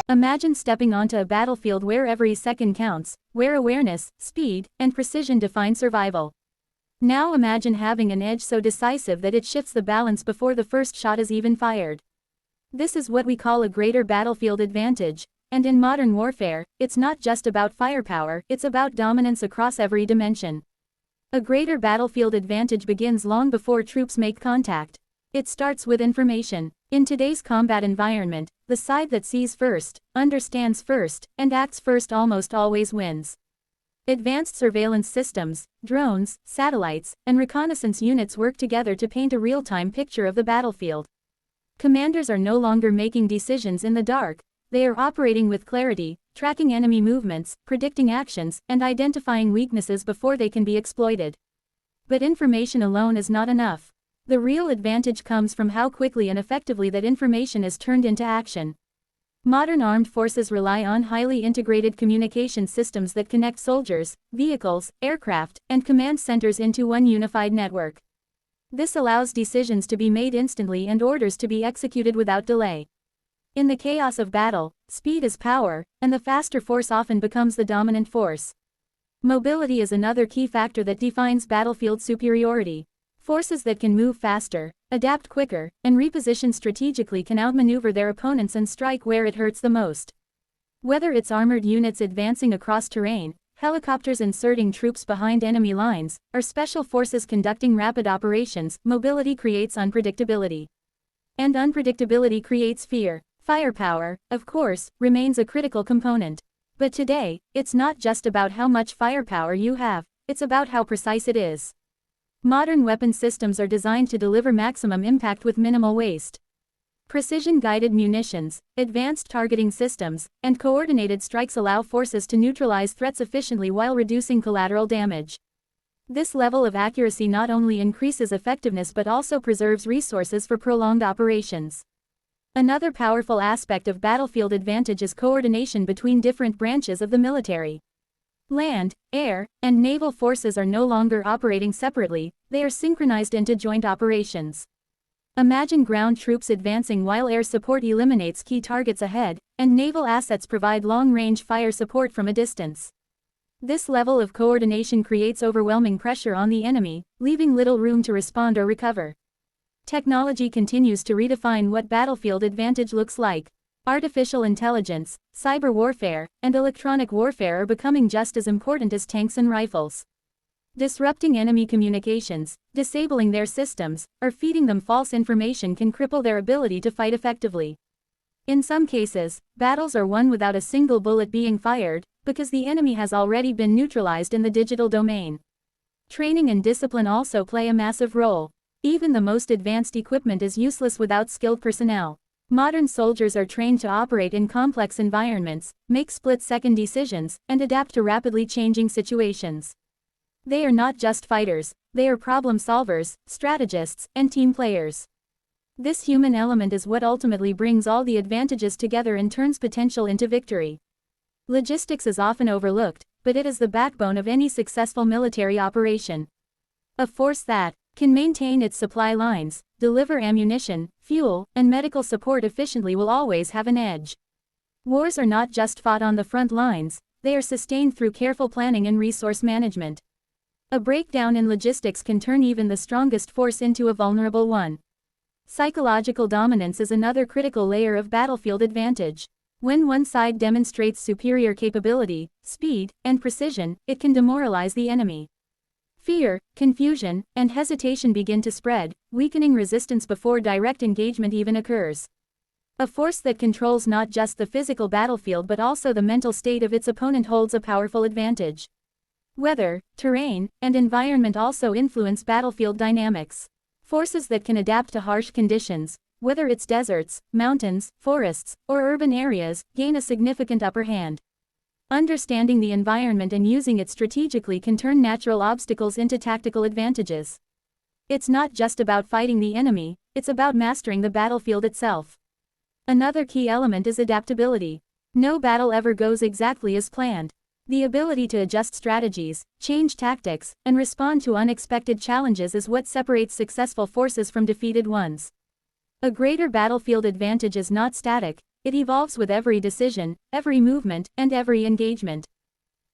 Imagine stepping onto a battlefield where every second counts, where awareness, speed, and precision define survival. Now imagine having an edge so decisive that it shifts the balance before the first shot is even fired. This is what we call a greater battlefield advantage, and in modern warfare, it's not just about firepower, it's about dominance across every dimension. A greater battlefield advantage begins long before troops make contact. It starts with information. In today's combat environment, the side that sees first, understands first, and acts first almost always wins. Advanced surveillance systems, drones, satellites, and reconnaissance units work together to paint a real-time picture of the battlefield. Commanders are no longer making decisions in the dark, they are operating with clarity, tracking enemy movements, predicting actions, and identifying weaknesses before they can be exploited. But information alone is not enough. The real advantage comes from how quickly and effectively that information is turned into action. Modern armed forces rely on highly integrated communication systems that connect soldiers, vehicles, aircraft, and command centers into one unified network. This allows decisions to be made instantly and orders to be executed without delay. In the chaos of battle, speed is power, and the faster force often becomes the dominant force. Mobility is another key factor that defines battlefield superiority. Forces that can move faster, adapt quicker, and reposition strategically can outmaneuver their opponents and strike where it hurts the most. Whether it's armored units advancing across terrain, helicopters inserting troops behind enemy lines, or special forces conducting rapid operations, mobility creates unpredictability. And unpredictability creates fear. Firepower, of course, remains a critical component. But today, it's not just about how much firepower you have, it's about how precise it is. Modern weapon systems are designed to deliver maximum impact with minimal waste. Precision-guided munitions, advanced targeting systems, and coordinated strikes allow forces to neutralize threats efficiently while reducing collateral damage. This level of accuracy not only increases effectiveness but also preserves resources for prolonged operations. Another powerful aspect of battlefield advantage is coordination between different branches of the military. Land, air, and naval forces are no longer operating separately, they are synchronized into joint operations. Imagine ground troops advancing while air support eliminates key targets ahead, and naval assets provide long-range fire support from a distance. This level of coordination creates overwhelming pressure on the enemy, leaving little room to respond or recover. Technology continues to redefine what battlefield advantage looks like. Artificial intelligence, cyber warfare, and electronic warfare are becoming just as important as tanks and rifles. Disrupting enemy communications, disabling their systems, or feeding them false information can cripple their ability to fight effectively. In some cases, battles are won without a single bullet being fired, because the enemy has already been neutralized in the digital domain. Training and discipline also play a massive role. Even the most advanced equipment is useless without skilled personnel. Modern soldiers are trained to operate in complex environments, make split-second decisions, and adapt to rapidly changing situations. They are not just fighters, they are problem solvers, strategists, and team players. This human element is what ultimately brings all the advantages together and turns potential into victory. Logistics is often overlooked, but it is the backbone of any successful military operation. A force that can maintain its supply lines, deliver ammunition, fuel, and medical support efficiently will always have an edge. Wars are not just fought on the front lines, they are sustained through careful planning and resource management. A breakdown in logistics can turn even the strongest force into a vulnerable one. Psychological dominance is another critical layer of battlefield advantage. When one side demonstrates superior capability, speed, and precision, it can demoralize the enemy. Fear, confusion, and hesitation begin to spread, weakening resistance before direct engagement even occurs. A force that controls not just the physical battlefield but also the mental state of its opponent holds a powerful advantage. Weather, terrain, and environment also influence battlefield dynamics. Forces that can adapt to harsh conditions, whether it's deserts, mountains, forests, or urban areas, gain a significant upper hand. Understanding the environment and using it strategically can turn natural obstacles into tactical advantages. It's not just about fighting the enemy, it's about mastering the battlefield itself. Another key element is adaptability. No battle ever goes exactly as planned. The ability to adjust strategies, change tactics, and respond to unexpected challenges is what separates successful forces from defeated ones. A greater battlefield advantage is not static, it evolves with every decision, every movement, and every engagement.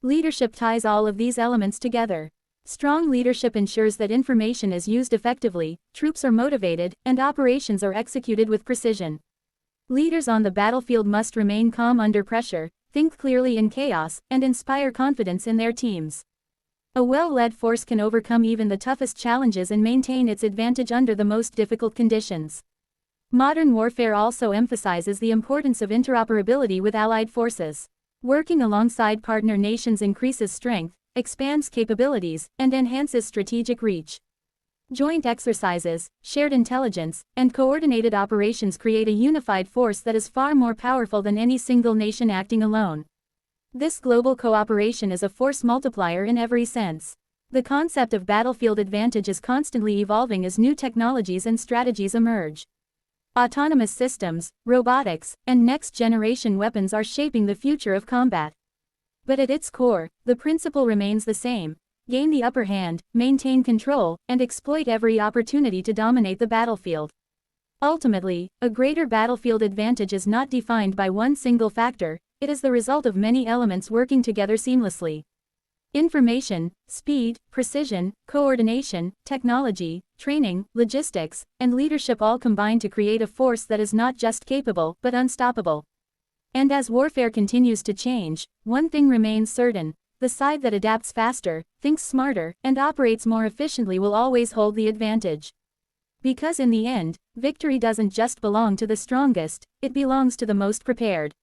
Leadership ties all of these elements together. Strong leadership ensures that information is used effectively, troops are motivated, and operations are executed with precision. Leaders on the battlefield must remain calm under pressure, think clearly in chaos, and inspire confidence in their teams. A well-led force can overcome even the toughest challenges and maintain its advantage under the most difficult conditions. Modern warfare also emphasizes the importance of interoperability with allied forces. Working alongside partner nations increases strength, expands capabilities, and enhances strategic reach. Joint exercises, shared intelligence, and coordinated operations create a unified force that is far more powerful than any single nation acting alone. This global cooperation is a force multiplier in every sense. The concept of battlefield advantage is constantly evolving as new technologies and strategies emerge. Autonomous systems, robotics, and next-generation weapons are shaping the future of combat. But at its core, the principle remains the same: gain the upper hand, maintain control, and exploit every opportunity to dominate the battlefield. Ultimately, a greater battlefield advantage is not defined by one single factor, it is the result of many elements working together seamlessly. Information, speed, precision, coordination, technology, training, logistics, and leadership all combine to create a force that is not just capable, but unstoppable. And as warfare continues to change, one thing remains certain: the side that adapts faster, thinks smarter, and operates more efficiently will always hold the advantage. Because in the end, victory doesn't just belong to the strongest, it belongs to the most prepared.